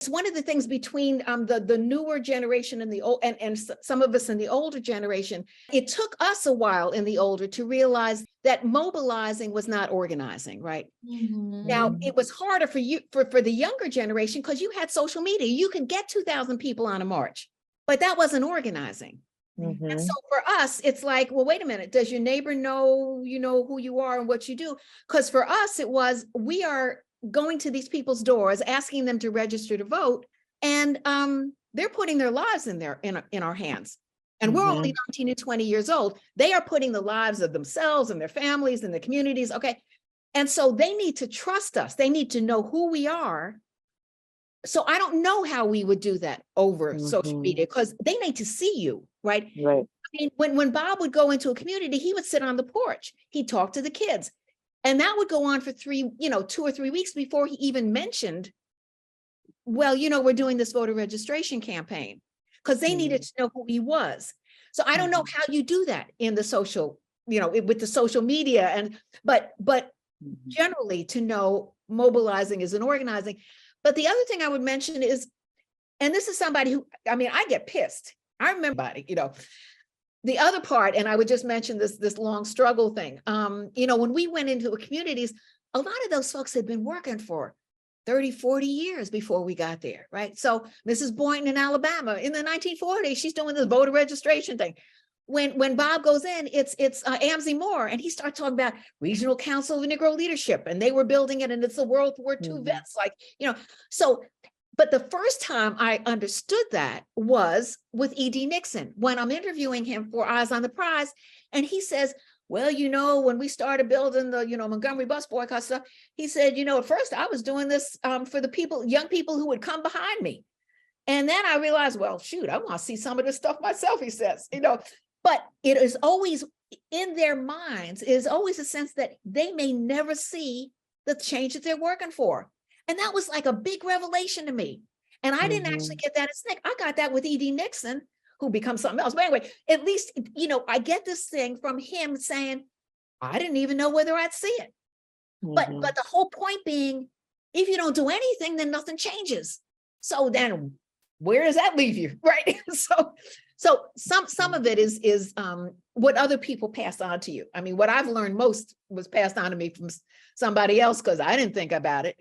It's one of the things between the newer generation and the old, and some of us in the older generation. It took us a while in the older to realize that mobilizing was not organizing, right? Now, it was harder for you, for the younger generation, because you had social media. You can get 2,000 people on a march, but that wasn't organizing. And so for us, it's like, well, wait a minute, does your neighbor know, who you are and what you do? Because for us, it was, we are going to these people's doors, asking them to register to vote, and they're putting their lives in our hands. And we're only 19 and 20 years old. They are putting the lives of themselves and their families and the communities. Okay. And so they need to trust us. They need to know who we are. So I don't know how we would do that over social media, because they need to see you, right? Right. I mean, when Bob would go into a community, he would sit on the porch. He'd talk to the kids. And that would go on for 2 or 3 weeks before he even mentioned, well, we're doing this voter registration campaign, because they needed to know who he was. So I don't know how you do that in the social, with the social media, but generally to know mobilizing is an organizing. But the other thing I would mention is, and this is somebody who, I get pissed. I remember, the other part, and I would just mention this long struggle thing. When we went into the communities, a lot of those folks had been working for 30, 40 years before we got there, right? So Mrs. Boynton in Alabama in the 1940s, she's doing this voter registration thing. When Bob goes in, it's Amzie Moore, and he starts talking about Regional Council of Negro Leadership, and they were building it, and it's the World War II vets, so. But the first time I understood that was with E.D. Nixon, when I'm interviewing him for Eyes on the Prize, and he says, well, when we started building the, Montgomery bus boycott stuff, he said, at first I was doing this for the young people who would come behind me. And then I realized, well, shoot, I want to see some of this stuff myself, he says, but it is always in their minds, is always a sense that they may never see the change that they're working for. And that was like a big revelation to me. And I didn't actually get that as Nick. I got that with E.D. Nixon, who becomes something else. But anyway, at least, I get this thing from him saying, I didn't even know whether I'd see it. But the whole point being, if you don't do anything, then nothing changes. So then where does that leave you? Right. So some of it is what other people pass on to you. What I've learned most was passed on to me from somebody else, because I didn't think about it,